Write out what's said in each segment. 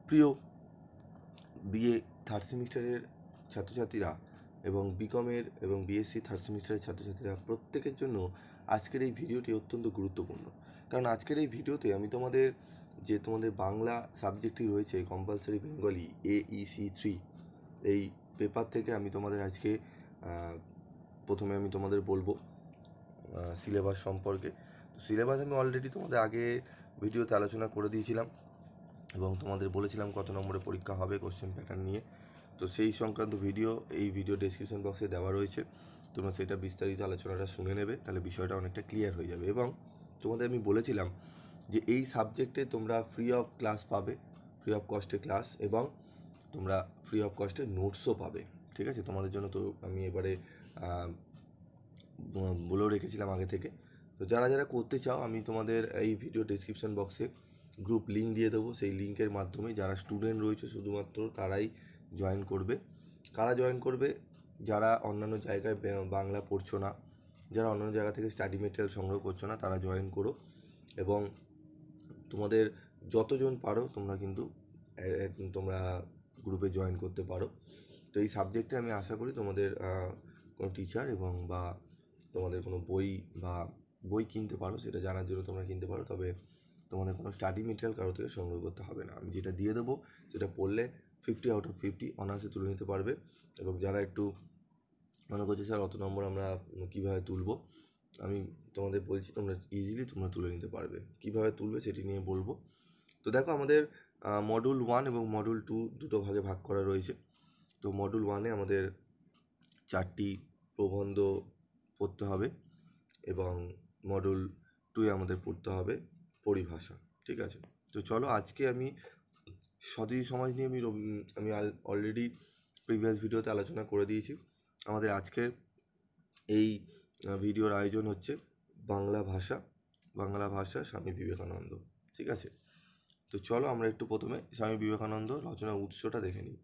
প্রিয় BA third সেমিস্টারের ছাত্রছাত্রীরা এবং বিকমের এবং বিএসসি থার্ড সেমিস্টারের ছাত্রছাত্রীরা প্রত্যেকের জন্য আজকের এই ভিডিওটি অত্যন্ত গুরুত্বপূর্ণ। কারণ আজকের এই ভিডিওতে আমি তোমাদের বাংলা সাবজেক্টটি রয়েছে কম্পালসারি বেঙ্গলি AEC3, এই পেপার থেকে আমি তোমাদের আজকে প্রথমে আমি তোমাদের বলবো সিলেবাস সম্পর্কে। তো সিলেবাস আমি অলরেডি তোমাদের আগে ভিডিওতে আলোচনা করে দিয়েছিলাম এবং তোমাদের বলেছিলাম কত নম্বরে পরীক্ষা হবে কোশ্চেন প্যাটার্ন নিয়ে। তো সেই সংক্রান্ত ভিডিও এই ভিডিও ডেসক্রিপশন বক্সে দেওয়া রয়েছে, তোমরা সেটা বিস্তারিত আলোচনাটা শুনে নেবে, তাহলে বিষয়টা অনেকটা ক্লিয়ার হয়ে যাবে। এবং তোমাদের আমি বলেছিলাম যে এই সাবজেক্টে তোমরা ফ্রি অফ ক্লাস পাবে, ফ্রি অফ কস্টে ক্লাস, এবং তোমরা ফ্রি অফ কস্টে নোটসও পাবে। ঠিক আছে, তোমাদের জন্য তো আমি এবারে বলেও রেখেছিলাম আগে থেকে। তো যারা যারা করতে চাও আমি তোমাদের এই ভিডিও ডেসক্রিপশন বক্সে গ্রুপ লিঙ্ক দিয়ে দেবো, সেই লিঙ্কের মাধ্যমে যারা স্টুডেন্ট রয়েছে শুধুমাত্র তারাই জয়েন করবে। কারা জয়েন করবে? যারা অন্যান্য জায়গায় বাংলা পড়ছো না, যারা অন্যান্য জায়গা থেকে স্টাডি মেটেরিয়াল সংগ্রহ করছো না, তারা জয়েন করো। এবং তোমাদের যতজন পারো তোমরা গ্রুপে জয়েন করতে পারো। তো এই সাবজেক্টে আমি আশা করি তোমাদের কোনো টিচার এবং বা তোমাদের কোনো বই কিনতে পারো, সেটা জানার জন্য তোমরা কিনতে পারো, তবে তোমাদের কোনো স্টাডি মেটেরিয়াল কারো থেকে সংগ্রহ করতে হবে না। আমি যেটা দিয়ে দেবো সেটা পড়লে 50 আউট অফ 50 অনার্সে তুলে নিতে পারবে। এবং যারা একটু মনে করছে স্যার অত নম্বর আমরা কীভাবে তুলব, আমি তোমাদের বলছি তোমরা ইজিলি তুলে নিতে পারবে। কীভাবে তুলবে সেটি নিয়ে বলবো। তো দেখো, আমাদের মডিউল 1 এবং মডিউল 2 দুটো ভাগে ভাগ করা রয়েছে। তো মডিউল 1-এ আমাদের 4টি প্রবন্ধ পড়তে হবে এবং মডিউল 2-এ আমাদের পড়তে হবে পরিভাষা। ঠিক আছে, তো চলো আজকে আমি স্বদেশী সমাজ নিয়ে আমি অলরেডি প্রিভিয়াস ভিডিওতে আলোচনা করে দিয়েছি। আমাদের আজকের এই ভিডিওর আয়োজন হচ্ছে বাংলা ভাষা স্বামী বিবেকানন্দ। ঠিক আছে, তো চলো আমরা একটু প্রথমে স্বামী বিবেকানন্দ রচনার উৎসটা দেখে নিই।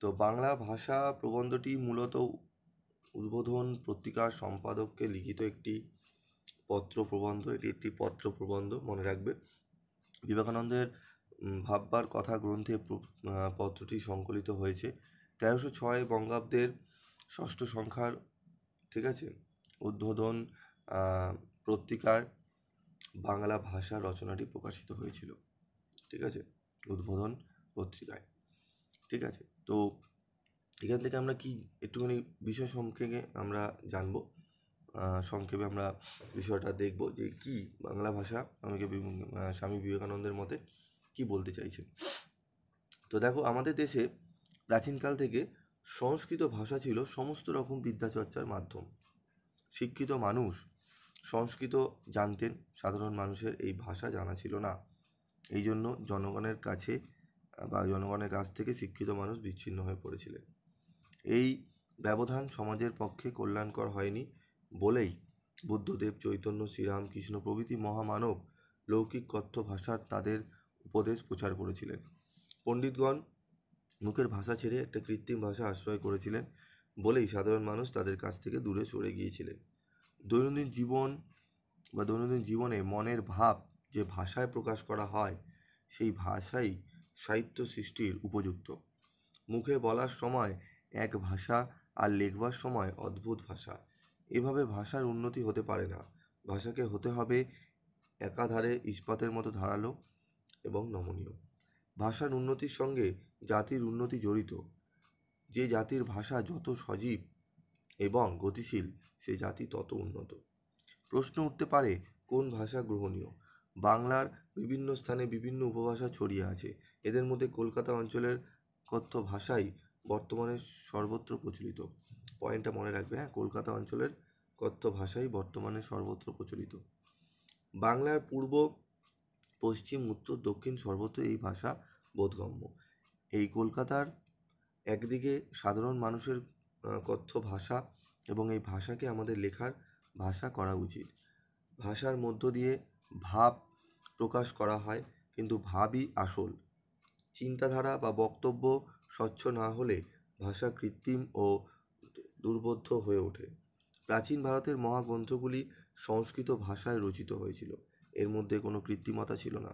তো বাংলা ভাষা প্রবন্ধটি মূলত উদ্বোধন পত্রিকার সম্পাদককে লিখিত একটি একটি পত্র প্রবন্ধ, মনে রাখবে। বিবেকানন্দের ভাববার কথা গ্রন্থে পত্রটি সংকলিত হয়েছে 1306 বঙ্গাব্দের ষষ্ঠ সংখ্যার, ঠিক আছে, উদ্বোধন পত্রিকার বাংলা ভাষা রচনাটি প্রকাশিত হয়েছিল। ঠিক আছে, উদ্বোধন পত্রিকায়। ঠিক আছে, তো এখান থেকে আমরা কি একটুখানি বিষয় সংক্ষেপে আমরা জানবো, সংক্ষেপে আমরা বিষয়টা দেখব যে কি বাংলা ভাষা আমাকে স্বামী বিবেকানন্দের মতে কি বলতে চাইছেন। তো দেখো, আমাদের দেশে প্রাচীনকাল থেকে সংস্কৃত ভাষা ছিল সমস্ত রকম বিদ্যাচর্চার মাধ্যম। শিক্ষিত মানুষ সংস্কৃত জানতেন, সাধারণ মানুষের এই ভাষা জানা ছিল না। এই জন্য জনগণের কাছ থেকে শিক্ষিত মানুষ বিচ্ছিন্ন হয়ে পড়েছিলেন। এই ব্যবধান সমাজের পক্ষে কল্যাণকর হয়নি বলেই বুদ্ধদেব, চৈতন্য, শ্রীরামকৃষ্ণ প্রভৃতি মহামানব লৌকিক কথ্য ভাষার তাদের উপদেশ প্রচার করেছিলেন। পণ্ডিতগণ মুখের ভাষা ছেড়ে একটা কৃত্রিম ভাষা আশ্রয় করেছিলেন বলেই সাধারণ মানুষ তাদের কাছ থেকে দূরে সরে গিয়েছিলেন। দৈনন্দিন জীবনে মনের ভাব যে ভাষায় প্রকাশ করা হয়, সেই ভাষাই সাহিত্য সৃষ্টির উপযুক্ত। মুখে বলার সময় এক ভাষা আর লেখবার সময় অদ্ভুত ভাষা, এভাবে ভাষার উন্নতি হতে পারে না। ভাষাকে হতে হবে একাধারে ইস্পাতের মতো ধারালো এবং নমনীয়। ভাষার উন্নতির সঙ্গে জাতির উন্নতি জড়িত। যে জাতির ভাষা যত সজীব এবং গতিশীল, সে জাতি তত উন্নত। প্রশ্ন উঠতে পারে, কোন ভাষা গ্রহণীয়? বাংলার বিভিন্ন স্থানে বিভিন্ন উপভাষা ছড়িয়ে আছে। এদের মধ্যে কলকাতা অঞ্চলের কথ্য ভাষাই বর্তমানে সর্বত্র প্রচলিত। পয়েন্টটা মনে রাখবে, হ্যাঁ, কলকাতা অঞ্চলের কথ্য ভাষাই বর্তমানে সর্বত্র প্রচলিত। বাংলার পূর্ব, পশ্চিম, উত্তর, দক্ষিণ সর্বত্র এই ভাষা বোধগম্য। এই কলকাতার একদিকে সাধারণ মানুষের কথ্য ভাষা, এবং এই ভাষাকে আমাদের লেখার ভাষা করা উচিত। ভাষার মধ্য দিয়ে ভাব প্রকাশ করা হয়, কিন্তু ভাবই আসল। চিন্তাধারা বা বক্তব্য স্বচ্ছ না হলে ভাষা কৃত্রিম ও দুর্বোধ্য হয়ে ওঠে। প্রাচীন ভারতের মহাগ্রন্থগুলি সংস্কৃত ভাষায় রচিত হয়েছিল, এর মধ্যে কোনো কৃত্রিমতা ছিল না।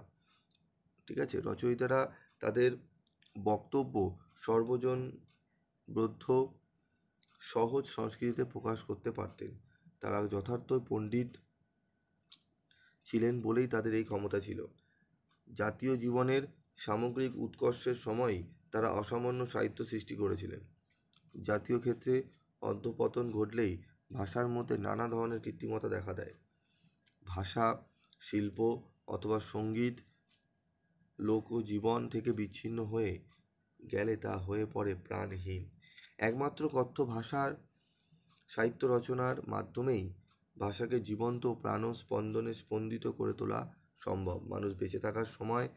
ঠিক আছে, রচয়িতারা তাদের বক্তব্য সর্বজন বৌদ্ধ সহজ সংস্কৃতিতে প্রকাশ করতে পারতেন। তারা যথার্থ পণ্ডিত ছিলেন বলেই তাদের এই ক্ষমতা ছিল। জাতীয় জীবনের সামগ্রিক উৎকর্ষের সময়ই তারা অসামান্য সাহিত্য সৃষ্টি করেছিলেন। জাতীয় ক্ষেত্রে অধঃপতন ঘটলেই ভাষার মধ্যে নানা ধরনের কৃত্রিমতা দেখা দেয়। ভাষা, শিল্প অথবা সঙ্গীত লোকজীবন থেকে বিচ্ছিন্ন হয়ে গেলে তা হয়ে পড়ে প্রাণহীন। একমাত্র কথ্য ভাষার সাহিত্য রচনার মাধ্যমেই ভাষাকে জীবন্ত প্রাণস্পন্দনে স্পন্দিত করে তোলা সম্ভব। মানুষ বেঁচে থাকার সময়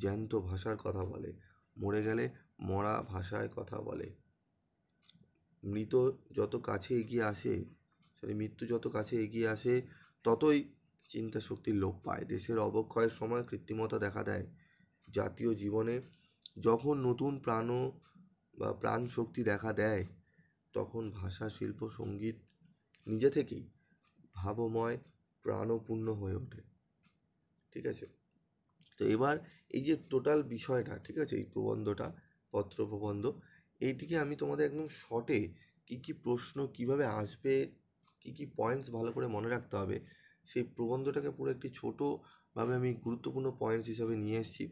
জ্যান্ত ভাষার কথা বলে, মরে গেলে মরা ভাষায় কথা বলে। মৃত্যু যত কাছে এগিয়ে আসে ততই চিন্তা শক্তির লোপ পায়। দেশের অবক্ষয়ের সময় কৃত্রিমতা দেখা দেয়। জাতীয় জীবনে যখন নতুন প্রাণ শক্তি দেখা দেয়, তখন ভাষা, শিল্প, সঙ্গীত নিজে থেকেই ভাবময় প্রাণপূর্ণ হয়ে ওঠে। ঠিক আছে? তো এবার এই যে টোটাল বিষয়টা, ঠিক আছে, এই প্রবন্ধটা, পত্র প্রবন্ধ, এইটিকে আমি তোমাদের একদম শর্টে কী কী প্রশ্ন কীভাবে আসবে, কী কী পয়েন্টস ভালো করে মনে রাখতে হবে, সেই প্রবন্ধটাকে পুরো একটি ছোটোভাবে আমি গুরুত্বপূর্ণ পয়েন্টস হিসাবে নিয়ে এসেছি।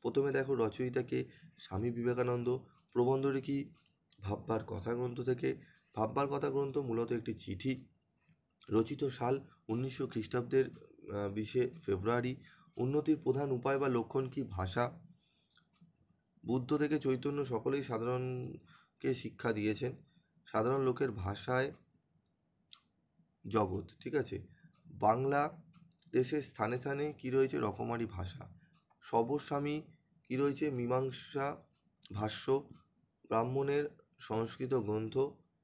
প্রথমে দেখো, রচয়িতাকে স্বামী বিবেকানন্দ। প্রবন্ধটি কি? ভাববার কথা গ্রন্থ থেকে। ভাববার কথা গ্রন্থ মূলত একটি চিঠি। রচিত সাল 1900 খ্রিস্টাব্দের 20শে ফেব্রুয়ারি। উন্নতির প্রধান উপায় বা লক্ষণ কি? ভাষা। বুদ্ধ থেকে চৈতন্য সকলেই সাধারণকে শিক্ষা দিয়েছেন। সাধারণ লোকের ভাষায় জগৎ। ঠিক আছে? বাংলা দেশের স্থানে স্থানে কী রয়েছে? রকমারি ভাষা। সবস্বামী কী রয়েছে? মীমাংসা ভাষ্য। ব্রাহ্মণের সংস্কৃত গ্রন্থ।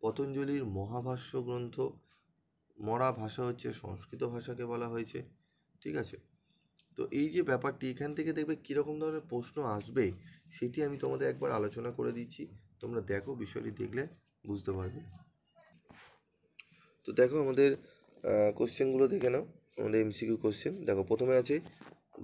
পতঞ্জলির মহাভাষ্য গ্রন্থ। মরা ভাষা হচ্ছে সংস্কৃত ভাষাকে বলা হয়েছে। ঠিক আছে? তো এই যে ব্যাপারটি, এখান থেকে দেখবে কীরকম ধরনের প্রশ্ন আসবে সেটি আমি তোমাদের একবার আলোচনা করে দিচ্ছি। তোমরা দেখো, বিষয়টি দেখলে বুঝতে পারবে। তো দেখো, আমাদের কোশ্চেনগুলো দেখে নাও। আমাদের এমসিকিউ কোশ্চেন দেখো, প্রথমে আছে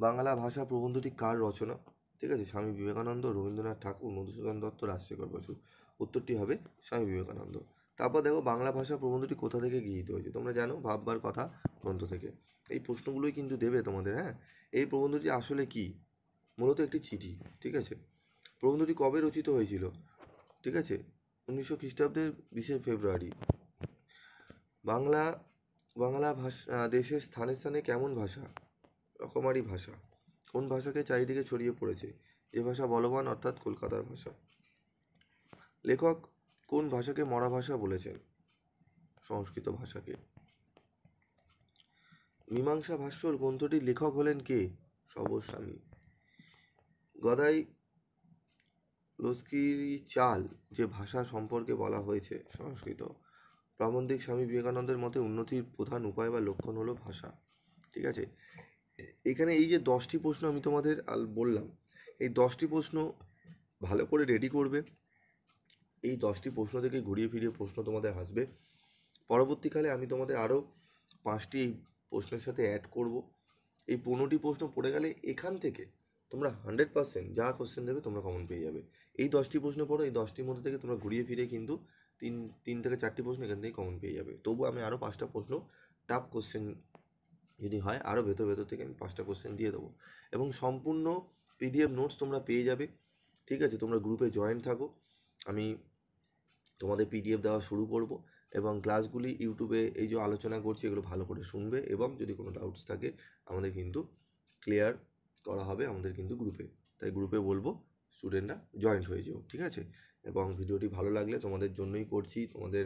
বাংলা ভাষা প্রবন্ধটি কার রচনা? ঠিক আছে? স্বামী বিবেকানন্দ, রবীন্দ্রনাথ ঠাকুর, মধুসূদন দত্ত, রাজশেখর বসু। উত্তরটি হবে স্বামী বিবেকানন্দ। তারপর দেখো, বাংলা ভাষা প্রবন্ধটি কোথা থেকে গৃহীত হয়েছে? তোমরা জানো, ভাববার কথা গ্রন্থ থেকে। এই প্রশ্নগুলোই কিন্তু দেবে তোমাদের। হ্যাঁ, এই প্রবন্ধটি আসলে কি? মূলত একটি চিঠি। ঠিক আছে? প্রবন্ধটি কবে রচিত হয়েছিল? ঠিক আছে? 1900 খ্রিস্টাব্দের 20শে ফেব্রুয়ারি। বাংলা ভাষা দেশের স্থানে স্থানে কেমন ভাষা? রকমারি ভাষা। কোন ভাষাকে চারিদিকে ছড়িয়ে পড়েছে? যে ভাষা বলবান, অর্থাৎ কলকাতার ভাষা। লেখক কোন ভাষাকে মরা ভাষা বলেছেন? সংস্কৃত ভাষাকে। মীমাংসা ভাষ্যর গ্রন্থটির লেখক হলেন কে? সবস্বামী। গদাই লস্কিরি চাল যে ভাষা সম্পর্কে বলা হয়েছে? সংস্কৃত। প্রাবন্ধিক স্বামী বিবেকানন্দের মতে উন্নতির প্রধান উপায় বা লক্ষণ হলো ভাষা। ঠিক আছে? এখানে এই যে 10টি প্রশ্ন আমি তোমাদের বললাম, এই 10টি প্রশ্ন ভালো করে রেডি করবে। এই 10টি প্রশ্ন থেকে ঘুরিয়ে ফিরিয়ে প্রশ্ন তোমাদের আসবে। পরবর্তীকালে আমি তোমাদের আরও 5টি এই প্রশ্নের সাথে অ্যাড করব। এই 15টি প্রশ্ন পড়ে গেলে এখান থেকে তোমরা 100% যা কোশ্চেন দেবে তোমরা কমন পেয়ে যাবে। এই 10টি প্রশ্ন পড়ো, এই 10টির মধ্যে থেকে তোমরা ঘুরিয়ে ফিরে কিন্তু তিন থেকে 4টি প্রশ্ন এখান থেকে কমন পেয়ে যাবে। তবু আমি আরও 5টা প্রশ্ন টাফ কোশ্চেন যদি হয়, আরও ভেতর থেকে আমি 5টা কোশ্চেন দিয়ে দেবো। এবং সম্পূর্ণ PDF নোটস তোমরা পেয়ে যাবে। ঠিক আছে? তোমরা গ্রুপে জয়েন থাকো। আমি তোমাদের PDF দেওয়া শুরু করব, এবং ক্লাসগুলি ইউটিউবে এই যে আলোচনা করছি এগুলো ভালো করে শুনবে, এবং যদি কোনো ডাউটস থাকে আমাদের কিন্তু ক্লিয়ার করা হবে আমাদের কিন্তু গ্রুপে। তাই গ্রুপে বলবো স্টুডেন্টরা জয়েন্ট হয়ে যাও। ঠিক আছে? এবং ভিডিওটি ভালো লাগলে, তোমাদের জন্যই করছি, তোমাদের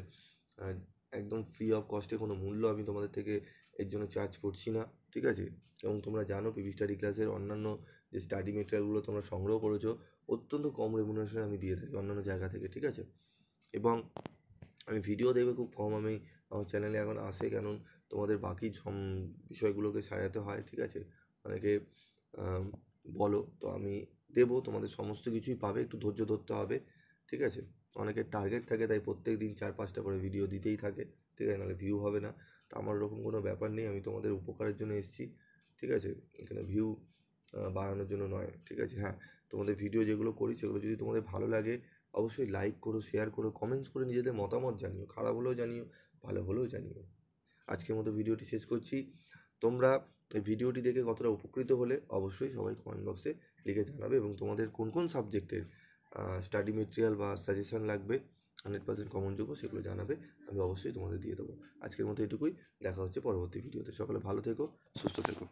একদম ফ্রি অফ কস্টে, কোনো মূল্য আমি তোমাদের থেকে এর জন্য চার্জ করছি না। ঠিক আছে? এবং তোমরা জানো, পিভি স্টাডি ক্লাসের অন্যান্য যে স্টাডি মেটেরিয়ালগুলো তোমরা সংগ্রহ করেছো অত্যন্ত কম রেমুনারেশনে আমি দিয়ে থাকি অন্যান্য জায়গা থেকে। ঠিক আছে? এবং আমি ভিডিও দেখবে খুব কম আমি আমার চ্যানেলে এখন আসে, কারণ তোমাদের বাকি বিষয়গুলোকে সাজাতে হয়। ঠিক আছে? অনেকে বলো, তো আমি দেবো, তোমাদের সমস্ত কিছুই পাবে, একটু ধৈর্য ধরতে হবে। ঠিক আছে? অনেকের টার্গেট থাকে, তাই প্রত্যেক দিন 4-5টা করে ভিডিও দিতেই থাকে। ঠিক আছে? নাহলে ভিউ হবে না। তো আমার ওরকম কোনো ব্যাপার নেই, আমি তোমাদের উপকারের জন্য এসেছি। ঠিক আছে? এখানে ভিউ বাড়ানোর জন্য নয়, ঠিক আছে? হ্যাঁ, তোমাদের ভিডিও যেগুলো করি সেগুলো যদি তোমাদের ভালো লাগে অবশ্যই লাইক করো, শেয়ার করো, কমেন্টস করে নিজেদের মতামত জানিও, খারাপ হলেও জানিও, ভালো হলেও জানিও। আজকের মতো ভিডিওটি শেষ করছি। তোমরা এই ভিডিওটি দেখে কতটা উপকৃত হলে অবশ্যই সবাই কমেন্ট বক্সে লিখে জানাবে, এবং তোমাদের কোন কোন সাবজেক্টের স্টাডি মেটেরিয়াল বা সাজেশন লাগবে 100% কমনযোগ্য সেগুলো জানাবে, আমি অবশ্যই তোমাদের দিয়ে দেবো। আজকের মতো এটুকুই, দেখা হচ্ছে পরবর্তী ভিডিওতে। সকলে ভালো থেকো, সুস্থ থেকো।